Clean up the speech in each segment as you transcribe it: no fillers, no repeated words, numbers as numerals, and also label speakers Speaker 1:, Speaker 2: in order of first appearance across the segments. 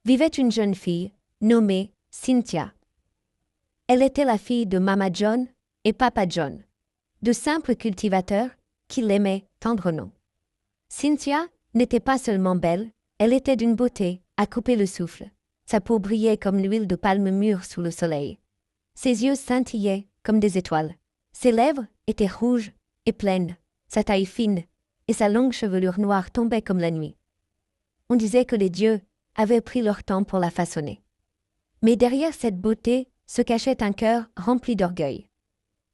Speaker 1: vivait une jeune fille, nommée Cynthia. Elle était la fille de Mama John et Papa John, de simples cultivateurs qui l'aimaient tendrement. Cynthia n'était pas seulement belle, elle était d'une beauté à couper le souffle. Sa peau brillait comme l'huile de palme mûre sous le soleil. Ses yeux scintillaient comme des étoiles. Ses lèvres étaient rouges et pleines, sa taille fine, et sa longue chevelure noire tombait comme la nuit. On disait que les dieux avaient pris leur temps pour la façonner. Mais derrière cette beauté se cachait un cœur rempli d'orgueil.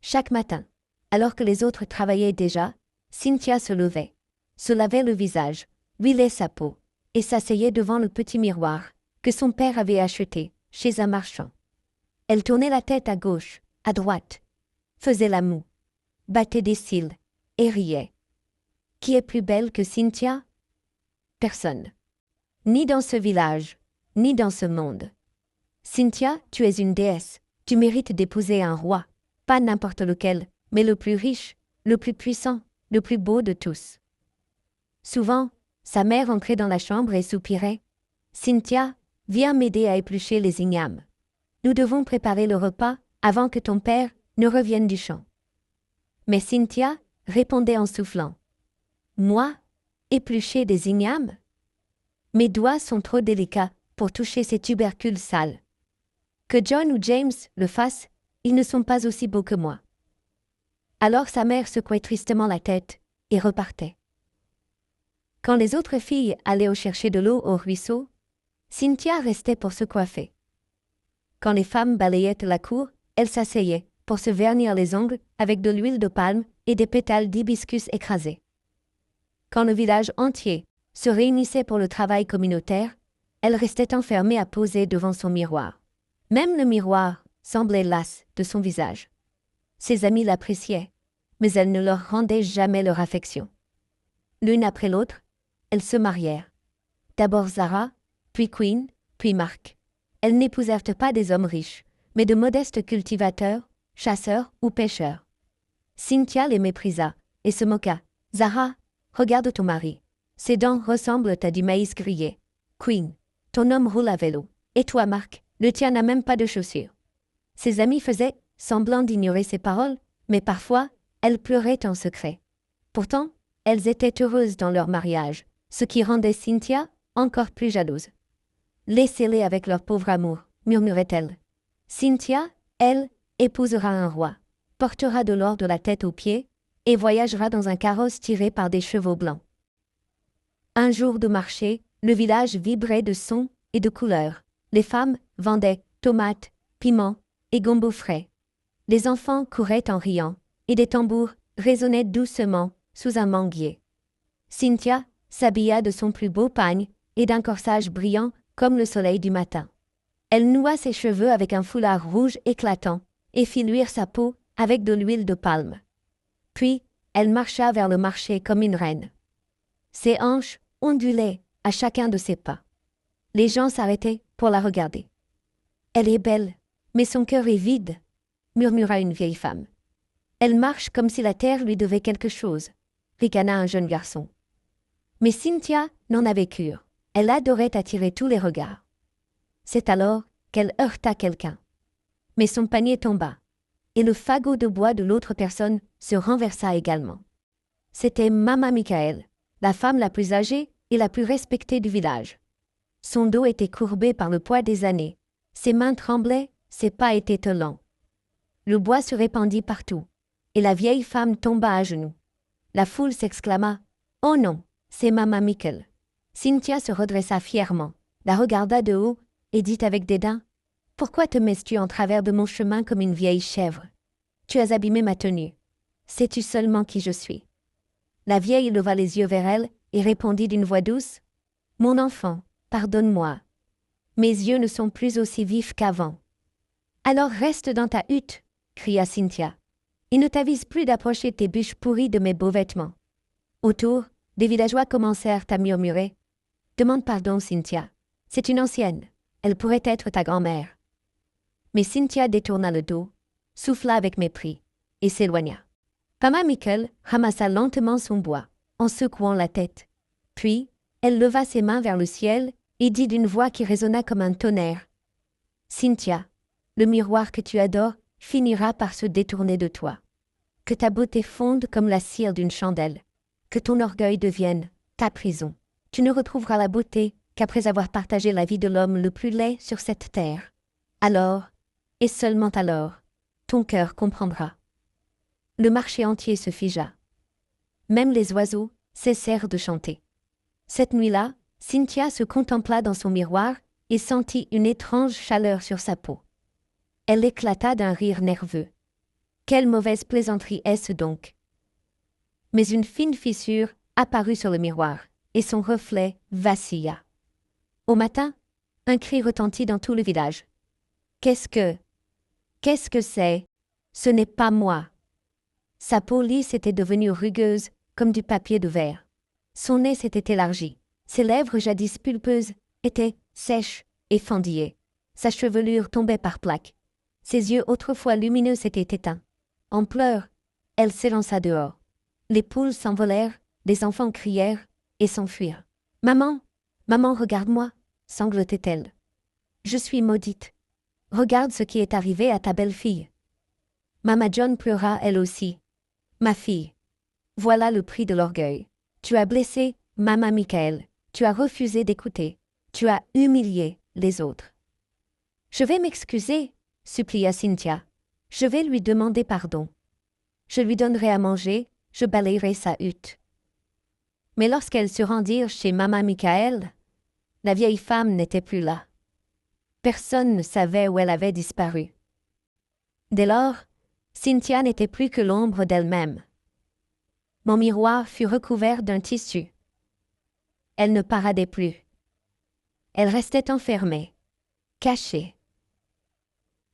Speaker 1: Chaque matin, alors que les autres travaillaient déjà, Cynthia se levait, se lavait le visage, huilait sa peau, et s'asseyait devant le petit miroir que son père avait acheté chez un marchand. Elle tournait la tête à gauche, à droite, faisait la moue, battait des cils et riait. Qui est plus belle que Cynthia? Personne. Ni dans ce village, ni dans ce monde. Cynthia, tu es une déesse, tu mérites d'épouser un roi, pas n'importe lequel, mais le plus riche, le plus puissant, le plus beau de tous. Souvent, sa mère entrait dans la chambre et soupirait. Cynthia, viens m'aider à éplucher les ignames. Nous devons préparer le repas avant que ton père ne revienne du champ. Mais Cynthia répondait en soufflant. Moi, éplucher des ignames? Mes doigts sont trop délicats pour toucher ces tubercules sales. Que John ou James le fassent, ils ne sont pas aussi beaux que moi. Alors sa mère secouait tristement la tête et repartait. Quand les autres filles allaient chercher de l'eau au ruisseau, Cynthia restait pour se coiffer. Quand les femmes balayaient la cour, elle s'asseyait pour se vernir les ongles avec de l'huile de palme et des pétales d'hibiscus écrasés. Quand le village entier se réunissait pour le travail communautaire, elle restait enfermée à poser devant son miroir. Même le miroir semblait las de son visage. Ses amis l'appréciaient, mais elle ne leur rendait jamais leur affection. L'une après l'autre, elles se marièrent. D'abord Zara, puis Queen, puis Mark. Elles n'épousèrent pas des hommes riches, mais de modestes cultivateurs, chasseurs ou pêcheurs. Cynthia les méprisa et se moqua. Zara, regarde ton mari. Ses dents ressemblent à du maïs grillé. Queen, ton homme roule à vélo. Et toi, Mark, le tien n'a même pas de chaussures. Ses amis faisaient semblant d'ignorer ses paroles, mais parfois, elles pleuraient en secret. Pourtant, elles étaient heureuses dans leur mariage, ce qui rendait Cynthia encore plus jalouse. Laissez-les avec leur pauvre amour, murmurait-elle. Cynthia, elle, épousera un roi, portera de l'or de la tête aux pieds, et voyagera dans un carrosse tiré par des chevaux blancs. Un jour de marché, le village vibrait de sons et de couleurs. Les femmes vendaient tomates, piments et gombo frais. Les enfants couraient en riant, et des tambours résonnaient doucement sous un manguier. Cynthia s'habilla de son plus beau pagne et d'un corsage brillant comme le soleil du matin. Elle noua ses cheveux avec un foulard rouge éclatant et fit luire sa peau avec de l'huile de palme. Puis, elle marcha vers le marché comme une reine. Ses hanches ondulaient à chacun de ses pas. Les gens s'arrêtaient pour la regarder. « Elle est belle, mais son cœur est vide », murmura une vieille femme. « Elle marche comme si la terre lui devait quelque chose », ricana un jeune garçon. Mais Cynthia n'en avait cure. Elle adorait attirer tous les regards. C'est alors qu'elle heurta quelqu'un. Mais son panier tomba, et le fagot de bois de l'autre personne se renversa également. C'était Mama Michael, la femme la plus âgée et la plus respectée du village. Son dos était courbé par le poids des années, ses mains tremblaient, ses pas étaient lents. Le bois se répandit partout, et la vieille femme tomba à genoux. La foule s'exclama « Oh non, c'est Mama Michael !» Cynthia se redressa fièrement, la regarda de haut et dit avec dédain « Pourquoi te mets-tu en travers de mon chemin comme une vieille chèvre? Tu as abîmé ma tenue. Sais-tu seulement qui je suis ?» La vieille leva les yeux vers elle et répondit d'une voix douce « Mon enfant, pardonne-moi. Mes yeux ne sont plus aussi vifs qu'avant. »« Alors reste dans ta hutte, » cria Cynthia, « et ne t'avise plus d'approcher tes bûches pourries de mes beaux vêtements. » Autour, des villageois commencèrent à murmurer « Demande pardon, Cynthia. C'est une ancienne. Elle pourrait être ta grand-mère. » Mais Cynthia détourna le dos, souffla avec mépris, et s'éloigna. Mama Michael ramassa lentement son bois, en secouant la tête. Puis, elle leva ses mains vers le ciel et dit d'une voix qui résonna comme un tonnerre. Cynthia, le miroir que tu adores finira par se détourner de toi. Que ta beauté fonde comme la cire d'une chandelle. Que ton orgueil devienne ta prison. Tu ne retrouveras la beauté qu'après avoir partagé la vie de l'homme le plus laid sur cette terre. Alors, et seulement alors, ton cœur comprendra. Le marché entier se figea. Même les oiseaux cessèrent de chanter. Cette nuit-là, Cynthia se contempla dans son miroir et sentit une étrange chaleur sur sa peau. Elle éclata d'un rire nerveux. Quelle mauvaise plaisanterie est-ce donc? Mais une fine fissure apparut sur le miroir, et son reflet vacilla. Au matin, un cri retentit dans tout le village. Qu'est-ce que c'est? Ce n'est pas moi. Sa peau lisse était devenue rugueuse comme du papier de verre. Son nez s'était élargi. Ses lèvres jadis pulpeuses étaient sèches et fendillées. Sa chevelure tombait par plaques. Ses yeux autrefois lumineux s'étaient éteints. En pleurs, elle s'élança dehors. Les poules s'envolèrent, les enfants crièrent et s'enfuirent. « Maman, maman, regarde-moi » sanglotait-elle. « Je suis maudite. Regarde ce qui est arrivé à ta belle-fille. » Mama John pleura elle aussi. « Ma fille, voilà le prix de l'orgueil. Tu as blessé Mama Michael. Tu as refusé d'écouter. Tu as humilié les autres. »« Je vais m'excuser, » supplia Cynthia. « Je vais lui demander pardon. Je lui donnerai à manger, je balayerai sa hutte. » Mais lorsqu'elles se rendirent chez Mama Michael, la vieille femme n'était plus là. Personne ne savait où elle avait disparu. Dès lors, Cynthia n'était plus que l'ombre d'elle-même. Mon miroir fut recouvert d'un tissu. Elle ne paradait plus. Elle restait enfermée, cachée.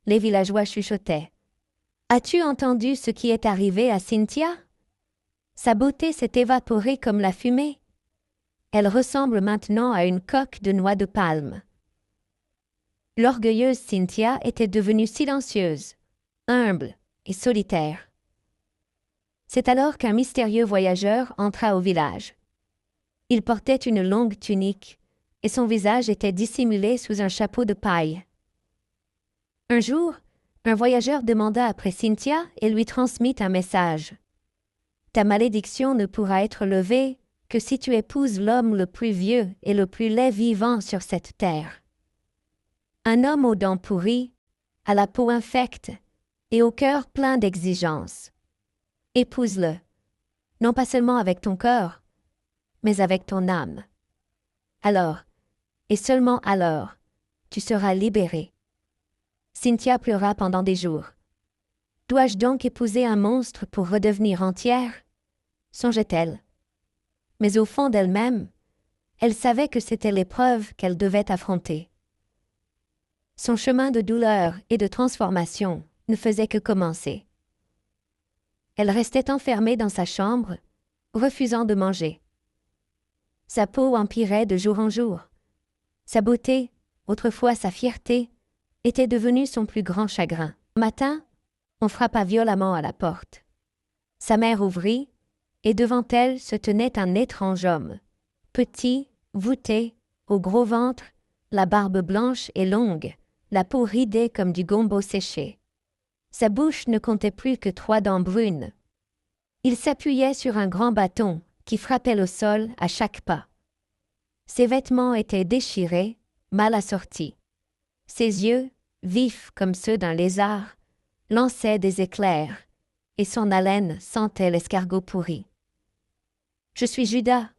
Speaker 1: Les villageois chuchotaient. « As-tu entendu ce qui est arrivé à Cynthia? Sa beauté s'est évaporée comme la fumée. Elle ressemble maintenant à une coque de noix de palme. » L'orgueilleuse Cynthia était devenue silencieuse, humble et solitaire. C'est alors qu'un mystérieux voyageur entra au village. Il portait une longue tunique et son visage était dissimulé sous un chapeau de paille. Un jour, un voyageur demanda après Cynthia et lui transmit un message. « Ta malédiction ne pourra être levée que si tu épouses l'homme le plus vieux et le plus laid vivant sur cette terre. Un homme aux dents pourries, à la peau infecte et au cœur plein d'exigences. Épouse-le, non pas seulement avec ton corps, mais avec ton âme. Alors, et seulement alors, tu seras libéré. » Cynthia pleura pendant des jours. « Dois-je donc épouser un monstre pour redevenir entière ?» songeait-elle. Mais au fond d'elle-même, elle savait que c'était l'épreuve qu'elle devait affronter. Son chemin de douleur et de transformation ne faisait que commencer. Elle restait enfermée dans sa chambre, refusant de manger. Sa peau empirait de jour en jour. Sa beauté, autrefois sa fierté, était devenue son plus grand chagrin. Un matin, on frappa violemment à la porte. Sa mère ouvrit, et devant elle se tenait un étrange homme, petit, voûté, au gros ventre, la barbe blanche et longue, la peau ridée comme du gombo séché. Sa bouche ne comptait plus que 3 dents brunes. Il s'appuyait sur un grand bâton qui frappait le sol à chaque pas. Ses vêtements étaient déchirés, mal assortis. Ses yeux, vifs comme ceux d'un lézard, lançaient des éclairs, et son haleine sentait l'escargot pourri. « Je suis Judas, »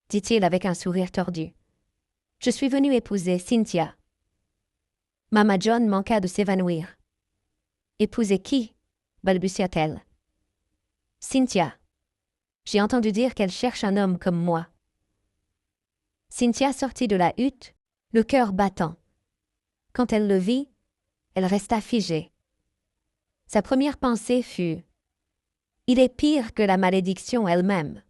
Speaker 1: dit-il avec un sourire tordu. « Je suis venu épouser Cynthia. » Mama John manqua de s'évanouir. « Épouser qui ?» balbutia-t-elle. « Cynthia. J'ai entendu dire qu'elle cherche un homme comme moi. » Cynthia sortit de la hutte, le cœur battant. Quand elle le vit, elle resta figée. Sa première pensée fut « Il est pire que la malédiction elle-même. »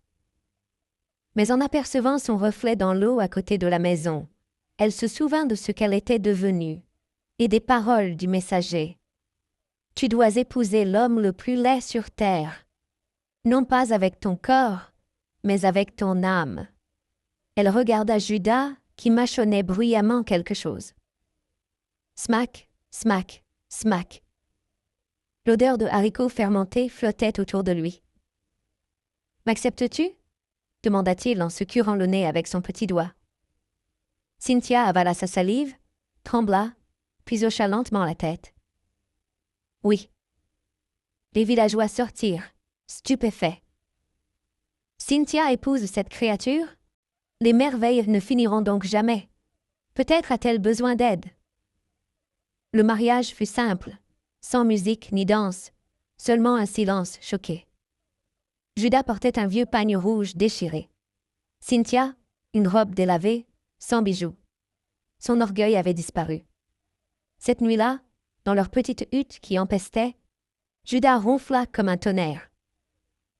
Speaker 1: Mais en apercevant son reflet dans l'eau à côté de la maison, elle se souvint de ce qu'elle était devenue et des paroles du messager. « Tu dois épouser l'homme le plus laid sur terre, non pas avec ton corps, mais avec ton âme. » Elle regarda Judas qui mâchonnait bruyamment quelque chose. Smack, smack, smack. L'odeur de haricots fermentés flottait autour de lui. « M'acceptes-tu » demanda-t-il en se curant le nez avec son petit doigt. Cynthia avala sa salive, trembla, puis hocha lentement la tête. « Oui. » Les villageois sortirent, stupéfaits. « Cynthia épouse cette créature ? Les merveilles ne finiront donc jamais. Peut-être a-t-elle besoin d'aide. » Le mariage fut simple, sans musique ni danse, seulement un silence choqué. Judas portait un vieux pagne rouge déchiré. Cynthia, une robe délavée, sans bijoux. Son orgueil avait disparu. Cette nuit-là, dans leur petite hutte qui empestait, Judas ronfla comme un tonnerre.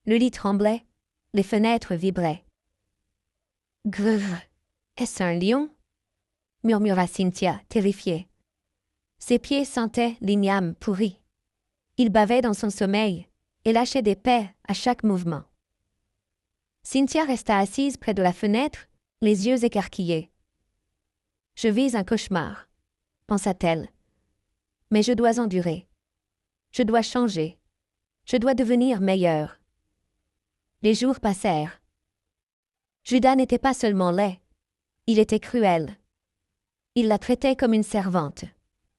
Speaker 1: Le lit tremblait, les fenêtres vibraient. « Grrr, est-ce un lion ?» murmura Cynthia, terrifiée. Ses pieds sentaient l'igname pourri. Il bavait dans son sommeil et lâchait des paix à chaque mouvement. Cynthia resta assise près de la fenêtre, les yeux écarquillés. « Je vis un cauchemar, » pensa-t-elle. « Mais je dois endurer. Je dois changer. Je dois devenir meilleure. » Les jours passèrent. Judas n'était pas seulement laid, il était cruel. Il la traitait comme une servante.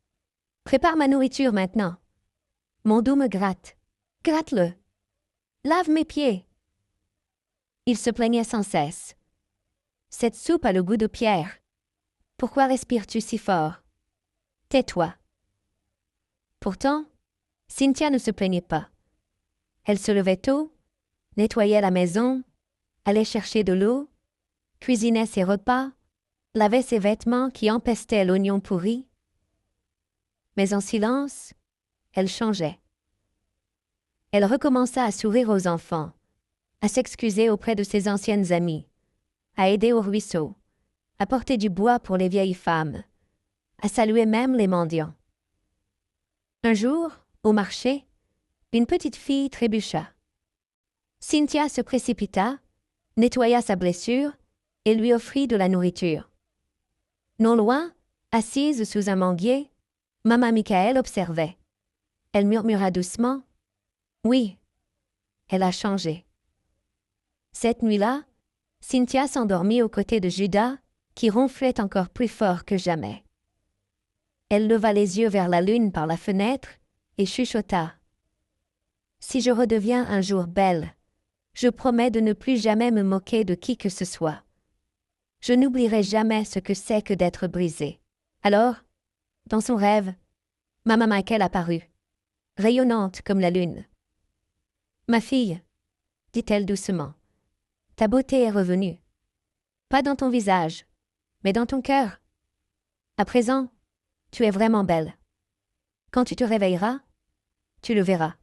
Speaker 1: « Prépare ma nourriture maintenant. Mon dos me gratte. Gratte-le. Lave mes pieds. » Il se plaignait sans cesse. « Cette soupe a le goût de pierre. Pourquoi respires-tu si fort? Tais-toi. » Pourtant, Cynthia ne se plaignait pas. Elle se levait tôt, nettoyait la maison, allait chercher de l'eau, cuisinait ses repas, lavait ses vêtements qui empestaient l'oignon pourri. Mais en silence, elle changeait. Elle recommença à sourire aux enfants, à s'excuser auprès de ses anciennes amies, à aider au ruisseau, à porter du bois pour les vieilles femmes, à saluer même les mendiants. Un jour, au marché, une petite fille trébucha. Cynthia se précipita, nettoya sa blessure et lui offrit de la nourriture. Non loin, assise sous un manguier, Maman Michael observait. Elle murmura doucement « Oui, elle a changé. » Cette nuit-là, Cynthia s'endormit aux côtés de Judas, qui ronflait encore plus fort que jamais. Elle leva les yeux vers la lune par la fenêtre et chuchota. « Si je redeviens un jour belle, je promets de ne plus jamais me moquer de qui que ce soit. Je n'oublierai jamais ce que c'est que d'être brisée. » Alors, dans son rêve, Maman Michael apparut, rayonnante comme la lune. « Ma fille, » dit-elle doucement, « ta beauté est revenue. Pas dans ton visage, mais dans ton cœur. À présent, tu es vraiment belle. Quand tu te réveilleras, tu le verras. »